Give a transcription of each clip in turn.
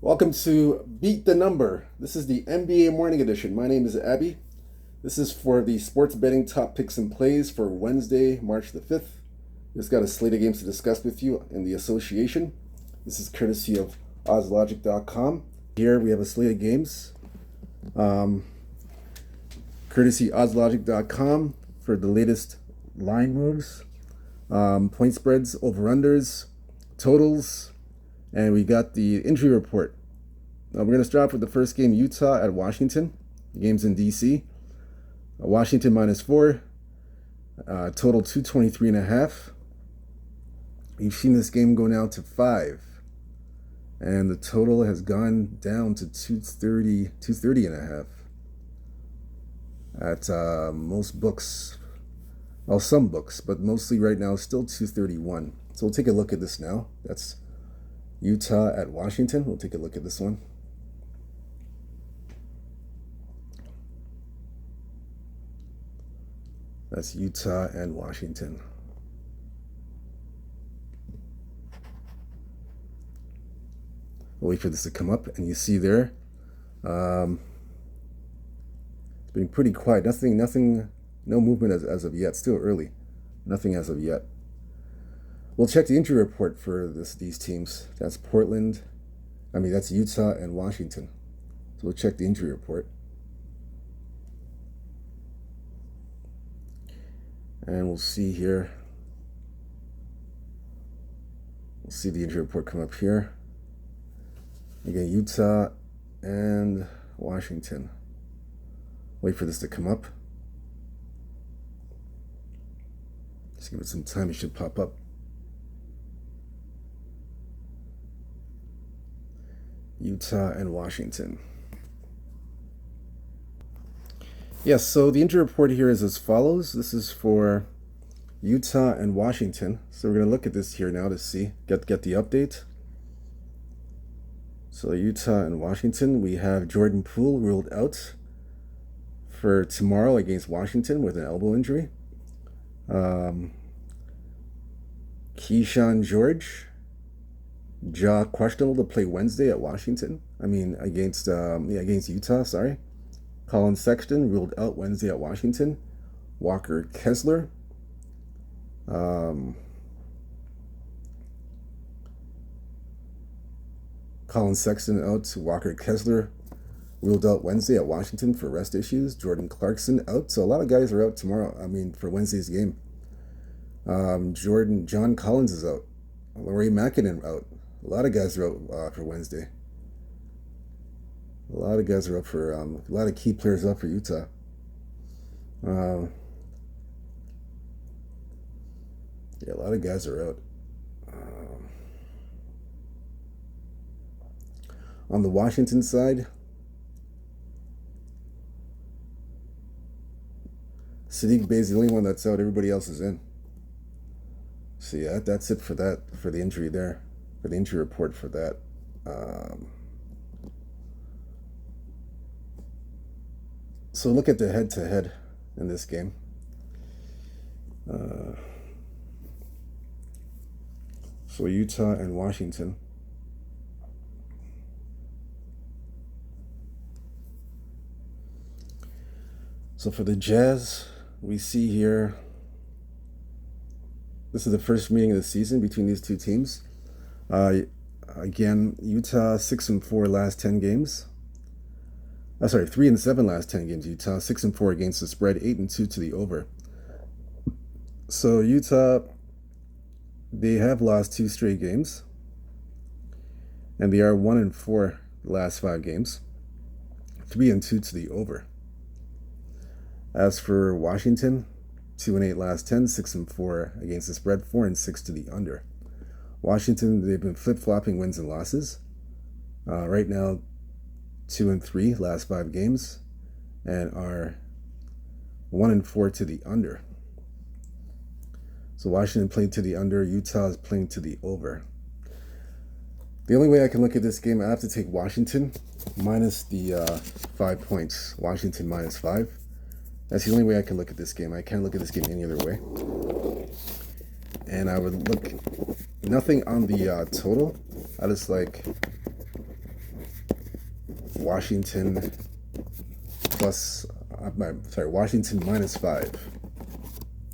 Welcome to Beat the Number. This is the NBA Morning Edition. My name is Abby. This is for the sports betting top picks and plays for Wednesday, March the 5th. Just got a slate of games to discuss with you in the association. This is courtesy of OddsLogic.com. Here we have a slate of games. Courtesy OddsLogic.com for the latest line moves, point spreads, over-unders, totals, and we got the injury report. We're going to start off with the first game, Utah at Washington. The game's in D.C. Washington -4, total 223.5. We've seen this game go now to 5, and the total has gone down to 230.5 at most books. Well, some books, but mostly right now still 231. So we'll take a look at this now. That's Utah at Washington. We'll take a look at this one. That's Utah and Washington. We'll wait for this to come up, and you see there, it's been pretty quiet. Nothing, no movement as of yet. Still early. Nothing as of yet. We'll check the injury report for these teams. That's that's Utah and Washington. So we'll check the injury report. And we'll see here. We'll see the injury report come up here. Again, Utah and Washington. Wait for this to come up. Just give it some time. It should pop up. Utah and Washington. Yes, so the injury report here is as follows. This is for Utah and Washington. So we're going to look at this here now to see, get the update. So Utah and Washington, we have Jordan Poole ruled out for tomorrow against Washington with an elbow injury. Keyshawn George, questionable to play Wednesday at Washington. Against Utah, sorry. Colin Sexton ruled out Wednesday at Washington. Walker Kessler. Colin Sexton out. Walker Kessler ruled out Wednesday at Washington for rest issues. Jordan Clarkson out. So a lot of guys are out tomorrow. For Wednesday's game. John Collins is out. Laurie Markkanen out. A lot of guys are out for Wednesday. A lot of guys are up for a lot of key players up for Utah. A lot of guys are out. On the Washington side, Sadiq Bey's the only one that's out. Everybody else is in. So yeah, that's it for the injury there, for the injury report for that. So look at the head-to-head in this game. So Utah and Washington. So for the Jazz, we see here, this is the first meeting of the season between these two teams. Again, Utah 6-4 last 10 games. 3-7 last 10 games. Utah 6-4 against the spread, 8-2 to the over. So Utah, they have lost 2 straight games, and they are 1-4 the last 5 games, 3-2 to the over. As for Washington, 2-8 last 10, 6-4 against the spread, 4-6 to the under. Washington, they've been flip-flopping wins and losses. Right now, 2-3 last 5 games, and are 1-4 to the under. So Washington playing to the under, Utah is playing to the over. The only way I can look at this game, I have to take Washington minus the 5 points. Washington -5. That's the only way I can look at this game. I can't look at this game any other way. And I would look nothing on the total. I just like Washington Washington -5.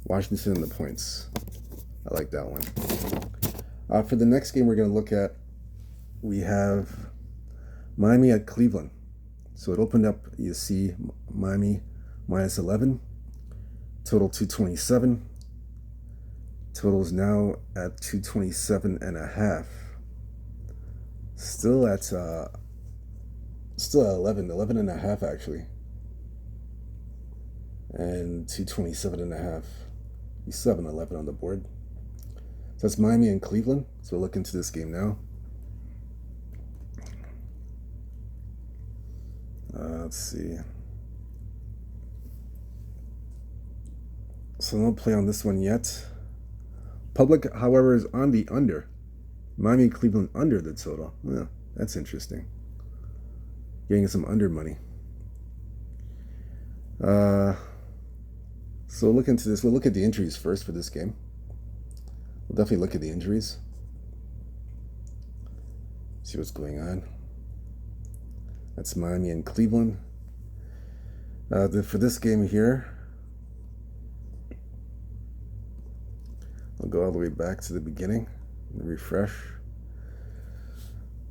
Washington and the points. I like that one. For the next game we're going to look at, we have Miami at Cleveland. So it opened up, you see Miami -11, total 227. Total is now at 227.5. Still at 11.5 actually. And 227.5. You still have an 11 on the board. So that's Miami and Cleveland. So we'll look into this game now. Let's see. So no play on this one yet. Public, however, is on the under. Miami and Cleveland under the total. Yeah, that's interesting. Getting some under money. So look into this. We'll look at the injuries first for this game. We'll definitely look at the injuries. See what's going on. That's Miami and Cleveland. For this game here, I'll go all the way back to the beginning and refresh.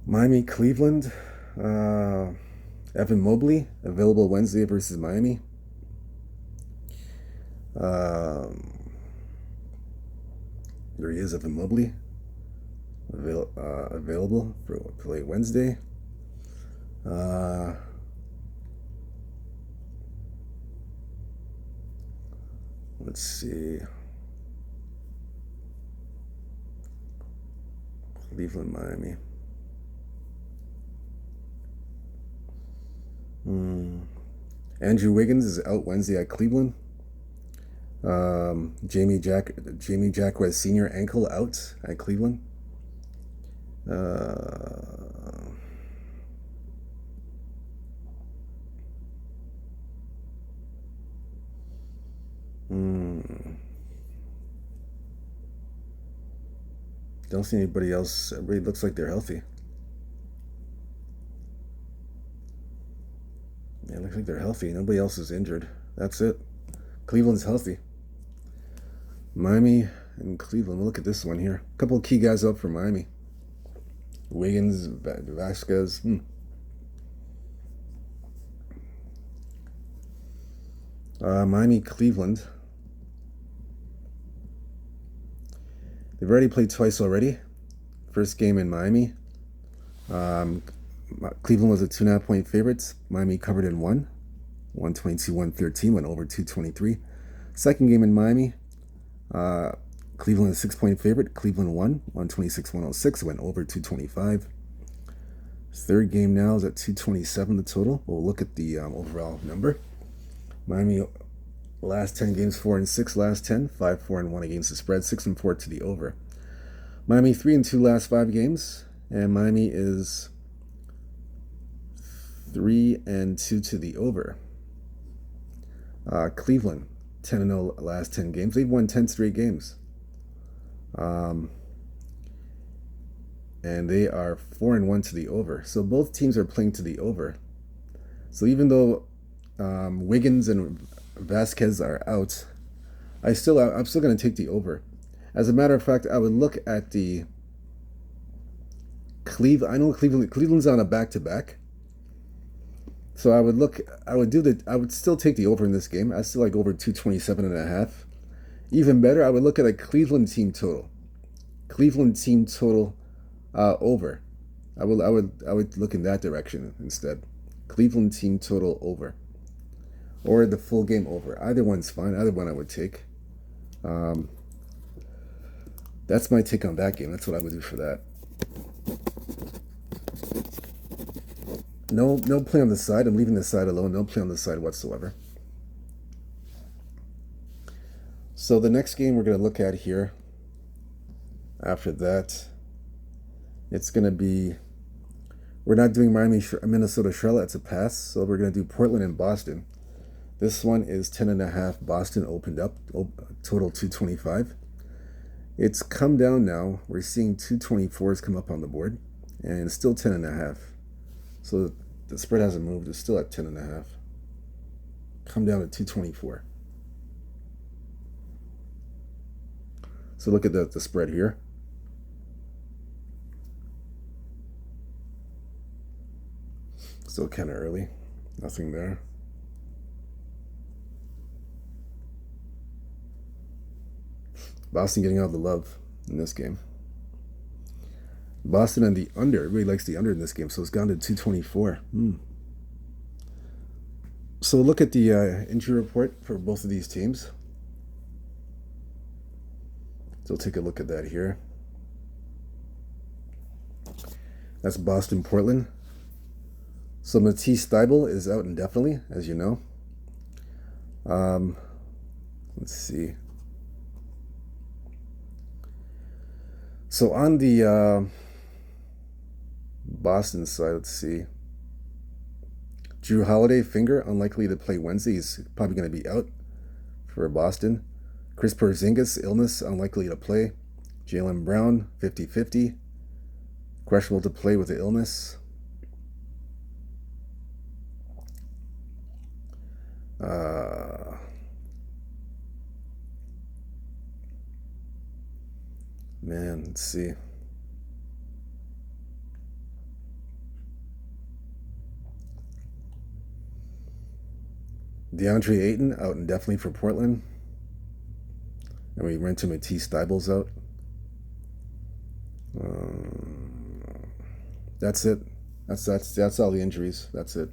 Miami, Cleveland. Evan Mobley, available Wednesday versus Miami. There he is, Evan Mobley. Available for play Wednesday. Let's see. Cleveland, Miami. Andrew Wiggins is out Wednesday at Cleveland. Jamie Jacquez Sr. ankle out at Cleveland. Don't see anybody else. Everybody looks like they're healthy. Yeah, it looks like they're healthy. Nobody else is injured. That's it. Cleveland's healthy. Miami and Cleveland. We'll look at this one here. A couple of key guys up for Miami. Wiggins, Vasquez. Miami, Cleveland. They've already played twice already. First game in Miami. Cleveland was a 2.5-point favorites. Miami covered in 122-113, went over 223. Second game in Miami. Cleveland is a 6-point favorite. Cleveland won 126-106, went over 225. Third game now is at 227 the total. We'll look at the overall number. Miami last 10 games 4-6, last 10 5-4-1 against the spread, 6-4 to the over. Miami 3-2 last 5 games, and Miami is 3-2 to the over. Cleveland 10-0 last 10 games. They've won 10 straight games. And they are 4-1 to the over. So both teams are playing to the over. So even though Wiggins and Vasquez are out, I'm still going to take the over. As a matter of fact, I would look at the I know Cleveland's on a back-to-back. So I would still take the over in this game. I still like over 227.5. Even better, I would look at a Cleveland team total. Cleveland team total over. I would look in that direction instead. Cleveland team total over. Or the full game over. Either one's fine. Either one I would take. That's my take on that game. That's what I would do for that. No play on the side. I'm leaving the side alone. No play on the side whatsoever. So the next game we're going to look at here, after that, it's going to be, we're not doing Minnesota Charlotte. It's a pass. So we're going to do Portland and Boston. This one is 10.5. Boston opened up, total 225. It's come down now. We're seeing 224s come up on the board, and it's still 10.5. So The spread hasn't moved. It's still at 10.5. Come down to 224. So look at the spread here. Still kind of early. Nothing there. Boston getting all the love in this game. Boston and the under. Everybody likes the under in this game, so it's gone to 224. So look at the injury report for both of these teams. So we'll take a look at that here. That's Boston, Portland. So Matisse Thybulle is out indefinitely, as you know. Let's see. So on the Boston side, let's see. Drew Holiday, finger, unlikely to play Wednesday. He's probably going to be out for Boston. Chris Porzingis, illness, unlikely to play. Jaylen Brown, 50-50. Questionable to play with the illness. Man, let's see. DeAndre Ayton out indefinitely for Portland. And we ran to Matisse Thybulle's out. That's it. That's all the injuries. That's it.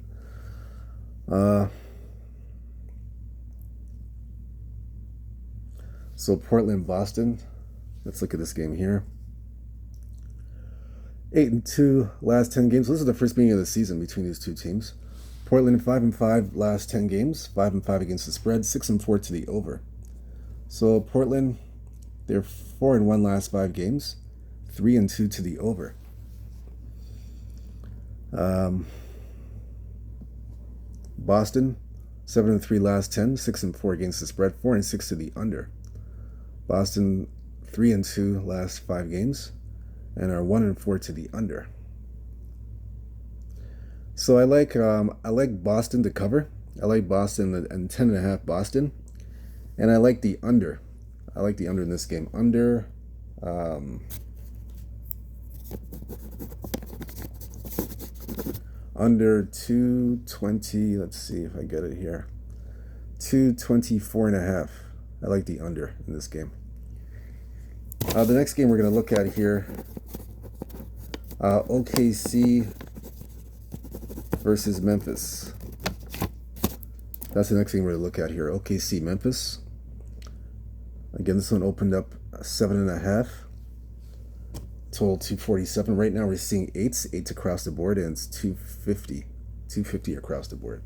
So Portland, Boston. Let's look at this game here. 8-2 last 10 games. This is the first meeting of the season between these two teams. Portland 5-5 last 10 games. 5-5 against the spread. 6-4 to the over. So Portland, they're 4-1 last 5 games. 3-2 to the over. Boston 7-3 last 10. 6-4 against the spread. 4-6 to the under. Boston 3-2 last 5 games, and are 1-4 to the under. So I like Boston to cover. I like Boston and 10.5 Boston, and I like the under. I like the under in this game. Under. Under 220. Let's see if I get it here. 224.5. I like the under in this game. The next game we're going to look at here, OKC versus Memphis. That's the next thing we're going to look at here, OKC Memphis. Again, this one opened up 7.5. Total 247. Right now we're seeing 8s across the board, and it's 250. 250 across the board.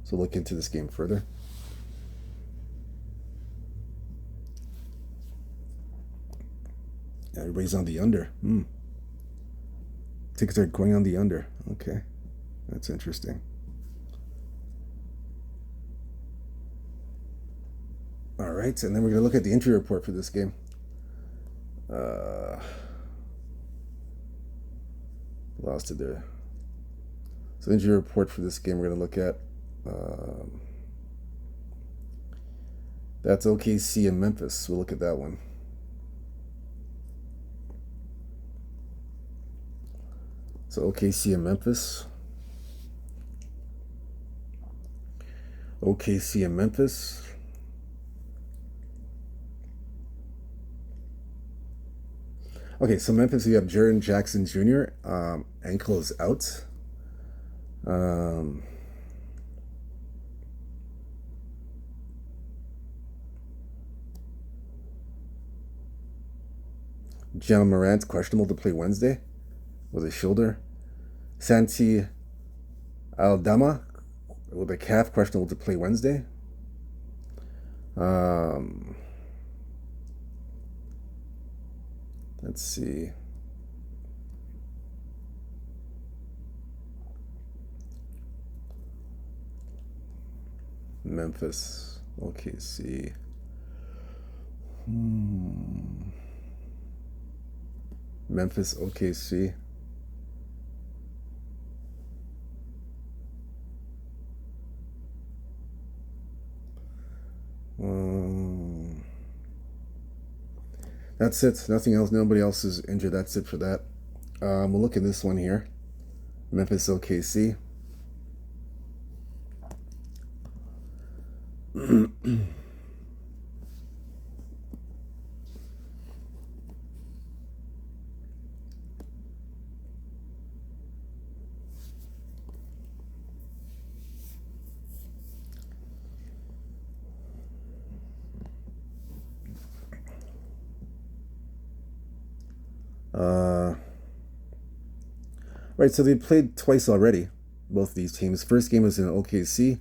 So look into this game further. Everybody's on the under. Tickets are going on the under. Okay. That's interesting. All right. And then we're going to look at the injury report for this game. Lost it there. So injury report for this game we're going to look at. That's OKC and Memphis. We'll look at that one. So OKC and Memphis. OKC and Memphis. Okay, so Memphis, we have Jaren Jackson Jr. Ankle is out. John Morant, questionable to play Wednesday with a shoulder. Santi Aldama with a calf, questionable to play Wednesday. Let's see. Memphis, OKC. Memphis, OKC. That's it. Nothing else. Nobody else is injured. That's it for that. We'll look at this one here. Memphis OKC. Right, so they played twice already, both these teams. First game was in OKC. It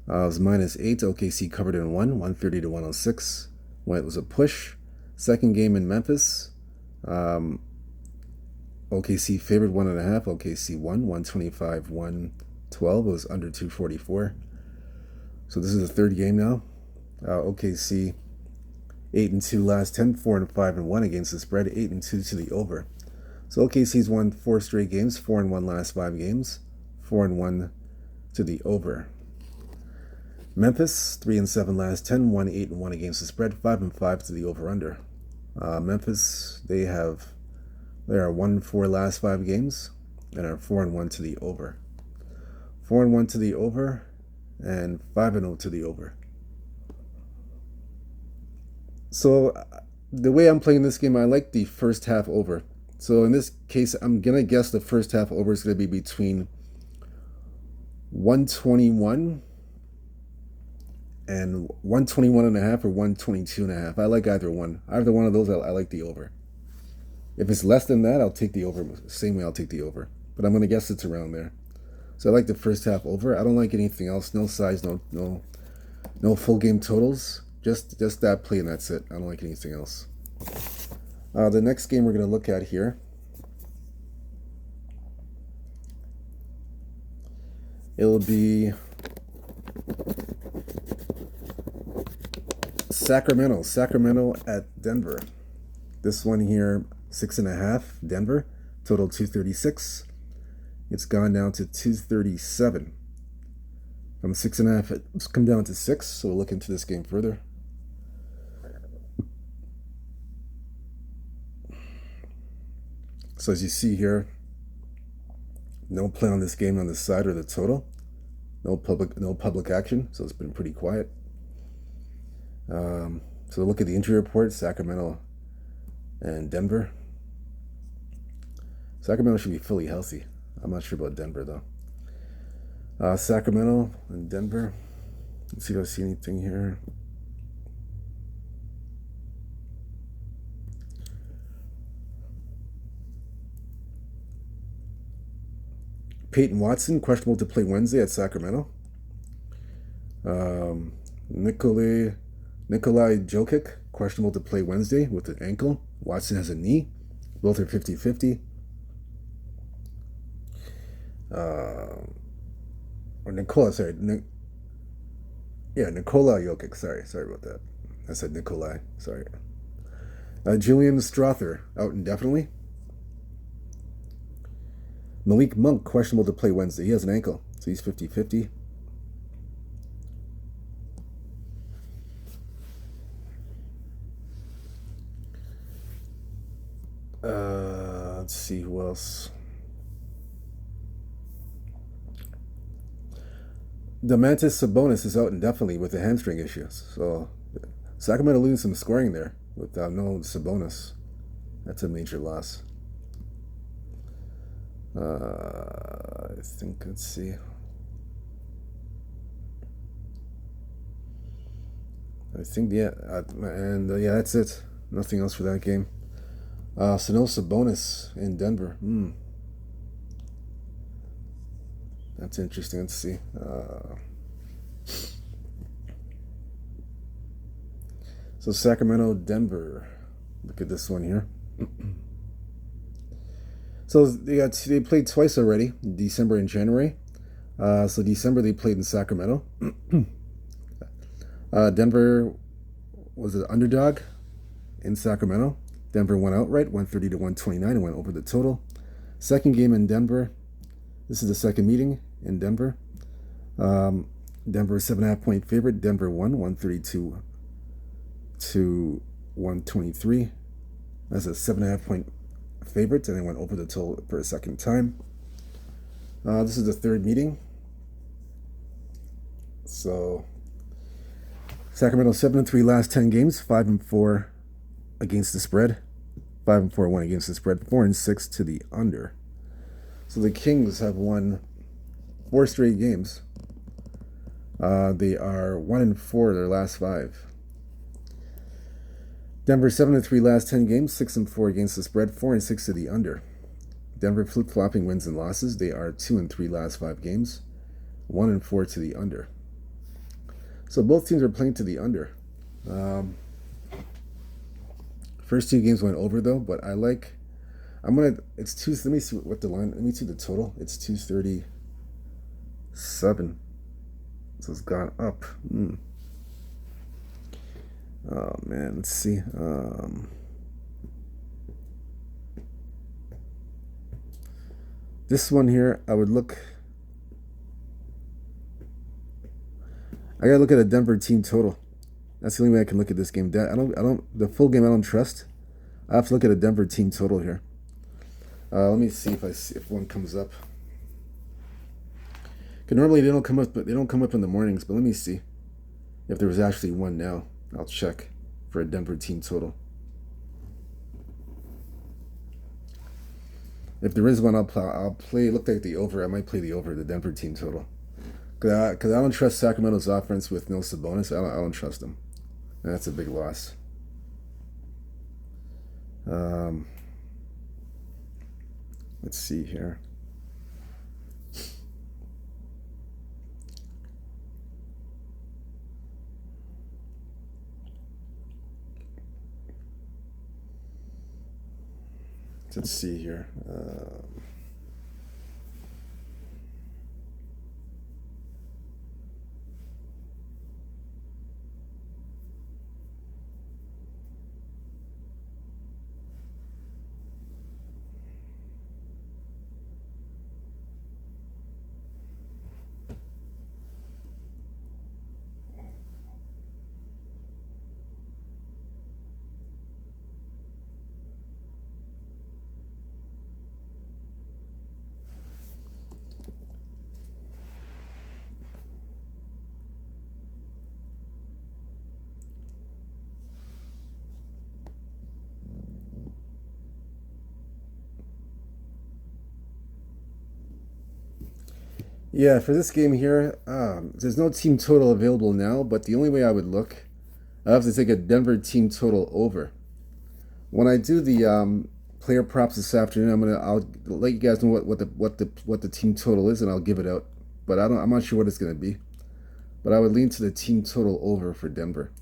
was -8. OKC covered in 130 to 106. When it was a push. Second game in Memphis. OKC favored 1.5. OKC won 125, 112. It was under 244. So this is the third game now. OKC 8-2 last 10, 4-5-1 against the spread, 8-2 to the over. So OKC's won 4 straight games, 4-1 last 5 games, 4-1 to the over. Memphis 3-7 last 10, 1-8-1 against the spread, 5-5 to the over/under. Memphis they are 1-4 last 5 games and are 4-1 to the over. 4-1 to the over and 5-0 to the over. So the way I'm playing this game, I like the first half over. So in this case, I'm going to guess the first half over is going to be between 121 and 121.5 or 122.5. I like either one. Either one of those, I like the over. If it's less than that, I'll take the over. Same way I'll take the over. But I'm going to guess it's around there. So I like the first half over. I don't like anything else. No size, no full game totals. Just that play and that's it. I don't like anything else. The next game we're going to look at here it'll be Sacramento at Denver. This one here 6.5 Denver, total 236. It's gone down to 237 from 6.5. It's come down to 6. So we'll look into this game further. So as you see here, no play on this game on the side or the total. No public action, so it's been pretty quiet. So look at the injury report, Sacramento and Denver. Sacramento should be fully healthy. I'm not sure about Denver though. Sacramento and Denver. Let's see if I see anything here. Peyton Watson, questionable to play Wednesday at Sacramento. Nikolai Jokic, questionable to play Wednesday with an ankle. Watson has a knee. Both are 50-50. Or Nikola, sorry. Nikola Jokic, sorry about that. I said Nikolai, sorry. Julian Strother, out indefinitely. Malik Monk, questionable to play Wednesday. He has an ankle, so he's 50-50. Let's see who else. Domantas Sabonis is out indefinitely with a hamstring issue. So Sacramento losing some scoring there without no Sabonis. That's a major loss. I think, let's see. I think, yeah, that's it. Nothing else for that game. So no Sabonis in Denver. That's interesting. Let's see. So Sacramento, Denver. Look at this one here. So they played twice already, December and January. So December they played in Sacramento. Denver was an underdog in Sacramento. Denver won outright, 130 to 129, and went over the total. Second game in Denver. This is the second meeting in Denver. Denver 7.5 point favorite. Denver won 132 to 123. That's a 7.5 point favorite, and they went over the total for a second time. This is the third meeting. So Sacramento 7-3 last 10 games, 5-4 against the spread, 5-4-1 against the spread, 4-6 to the under. So the Kings have won 4 straight games. They are 1-4 their last 5. Denver 7-3 last 10 games, 6-4 against the spread, 4-6 to the under. Denver flip-flopping wins and losses. They are 2-3 last 5 games, 1-4 to the under. So both teams are playing to the under. First 2 games went over though, but it's two. Let me see what the line. Let me see the total. It's 237. So it's gone up. Oh man, let's see. This one here, I gotta look at a Denver team total. That's the only way I can look at this game. The full game I don't trust. I have to look at a Denver team total here. Let me see if one comes up. Cause normally they don't come up in the mornings. But let me see if there was actually one now. I'll check for a Denver team total. If there is one, I'll play. Look like the over. I might play the over, the Denver team total. Cause I don't trust Sacramento's offense with no Sabonis. I don't trust them. And that's a big loss. Let's see here. Let's see here. Yeah, for this game here, there's no team total available now, but the only way I would look, I have to take a Denver team total over. When I do the player props this afternoon, I'll let you guys know what the team total is, and I'll give it out. But I'm not sure what it's gonna be. But I would lean to the team total over for Denver.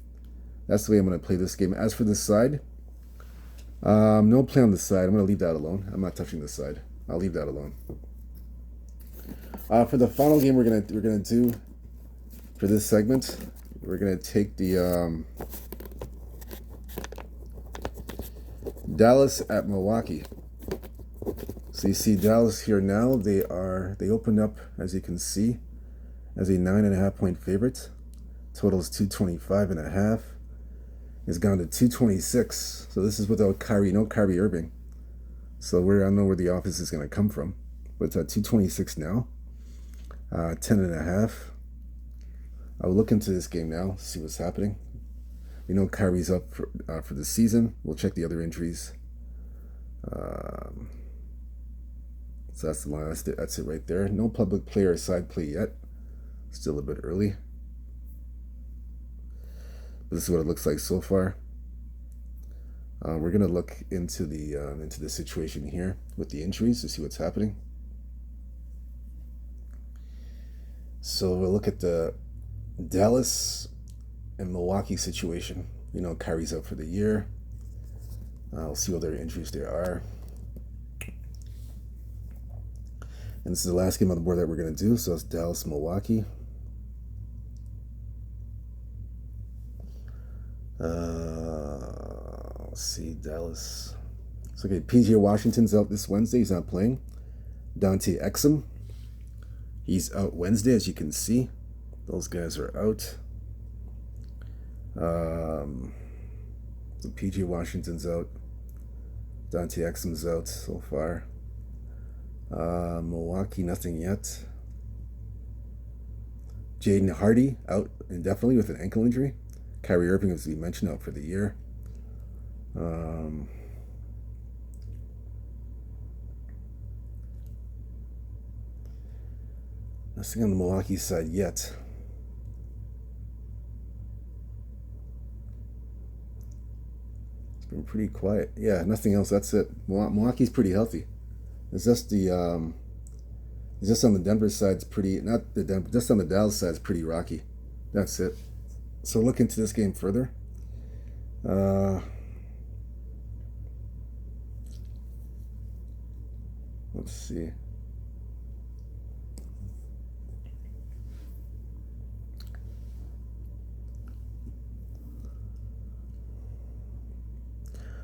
That's the way I'm gonna play this game. As for the side, no play on the side. I'm gonna leave that alone. I'm not touching the side. I'll leave that alone. For the final game we're gonna do for this segment, we're gonna take the Dallas at Milwaukee. So you see Dallas here now. They opened up, as you can see, as a 9.5 point favorite. Total is 225.5. It's gone to 226. So this is without Kyrie, no Kyrie Irving. So I don't know where the offense is gonna come from, but it's at 226 now. 10.5. I'll look into this game now, see what's happening. We know Kyrie's up for the season. We'll check the other injuries. So that's the line. That's it right there. No public player or side play yet. Still a bit early. But this is what it looks like so far. We're gonna look into the situation here with the injuries to see what's happening. So we'll look at the Dallas and Milwaukee situation. You know, Kyrie's out for the year. We'll see what other injuries there are. And this is the last game on the board that we're going to do. So it's Dallas, Milwaukee. Let's see, Dallas. So, okay, PJ Washington's out this Wednesday. He's not playing. Dante Exum. He's out Wednesday, as you can see. Those guys are out. So PG Washington's out. Dante Exum's out so far. Milwaukee, nothing yet. Jaden Hardy out indefinitely with an ankle injury. Kyrie Irving, as we mentioned, out for the year. Nothing on the Milwaukee side yet. It's been pretty quiet. Yeah, nothing else. That's it. Milwaukee's pretty healthy. It's just the just on the Denver side, it's pretty, not the Denver, just on the Dallas side, it's pretty rocky. That's it. So look into this game further. Let's see.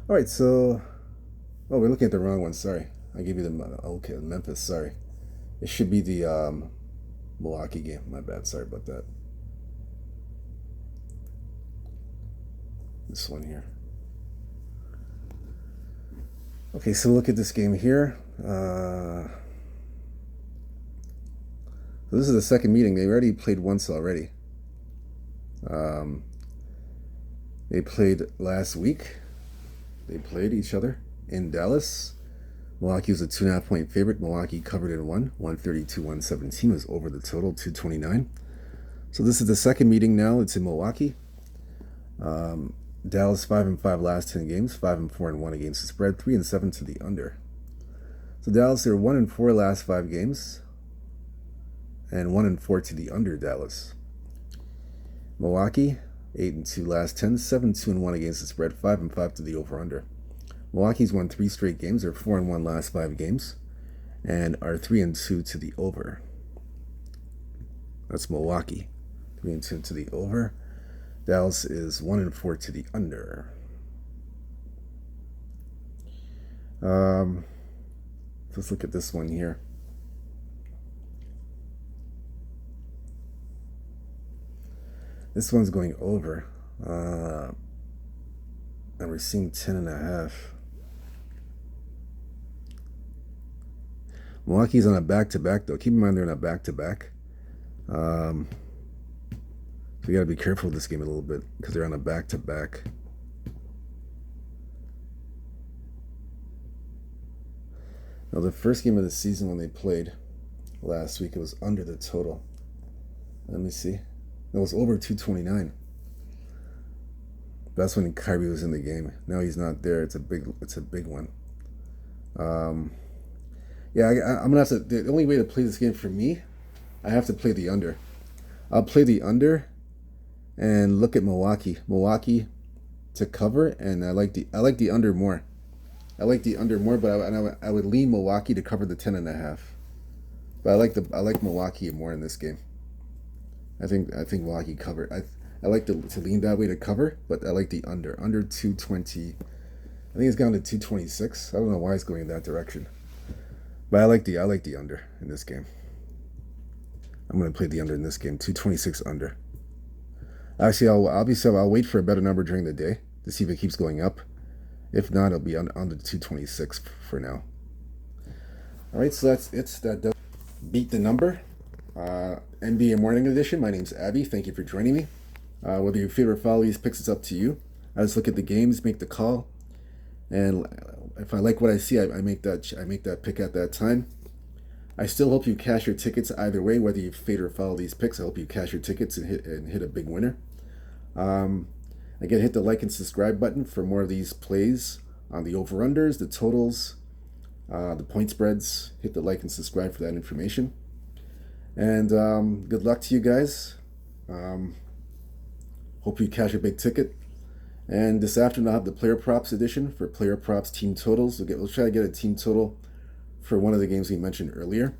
All right, so, oh, we're looking at the wrong one. Sorry, I gave you the okay, Memphis. Sorry, it should be the Milwaukee game. My bad. Sorry about that. This one here. Okay, so look at this game here. So this is the second meeting. They already played once already. They played last week. They played each other in Dallas. Milwaukee was a 2.5-point favorite. Milwaukee covered in 132-117 was over the total, 229. So this is the second meeting now. It's in Milwaukee. Dallas 5-5 last 10 games, 5-4-1 against the spread, 3-7 to the under. So Dallas, they're 1-4 last 5 games, and 1-4 to the under. Dallas. Milwaukee 8-2 last 10, 7-2-1 against the spread, 5-5 to the over/under. Milwaukee's won 3 straight games. They're 4-1 last 5 games, and are 3-2 to the over. That's Milwaukee, 3-2 to the over. Dallas is 1-4 to the under. Let's look at this one here. This one's going over, and we're seeing 10.5. Milwaukee's on a back-to-back, though. Keep in mind they're on a back-to-back. So you got to be careful with this game a little bit because they're on a back-to-back. Now, the first game of the season when they played last week, it was under the total. Let me see. It was over 229. That's when Kyrie was in the game. Now he's not there. It's a big one. Yeah, I'm gonna have to. The only way to play this game for me, I have to play the under. I'll play the under, and look at Milwaukee. Milwaukee to cover, and I like the under more. I like the under more, but I would lean Milwaukee to cover the 10.5. But I like Milwaukee more in this game. I think Milwaukee covered. I like to lean that way to cover, but I like the under 220. I think it's gone to 226. I don't know why it's going in that direction, but I like the under in this game. I'm going to play the under in this game, 226 under. Actually, I'll wait for a better number during the day to see if it keeps going up. If not, it'll be on the 226 for now. All right, so that's it. That does beat the number. NBA Morning Edition. My name's Abby. Thank you for joining me. Whether your favorite follow these picks, it's up to you. I just look at the games, make the call, and if I like what I see, I make that pick at that time. I still hope you cash your tickets either way, whether you fade or follow these picks. I hope you cash your tickets and hit a big winner. Again, hit the like and subscribe button for more of these plays on the over-unders, the totals, the point spreads. Hit the like and subscribe for that information. And good luck to you guys. Hope you cash a big ticket. And this afternoon I'll have the player props edition for player props team totals. We'll try to get a team total for one of the games we mentioned earlier.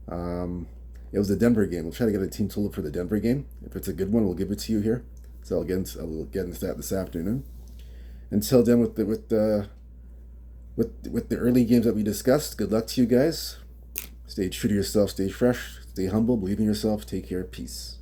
It was the Denver game. We'll try to get a team total for the Denver game. If it's a good one, we'll give it to you here. So I'll get into that this afternoon. Until then, with the early games that we discussed, good luck to you guys. Stay true to yourself. Stay fresh. Stay humble. Believe in yourself. Take care. Peace.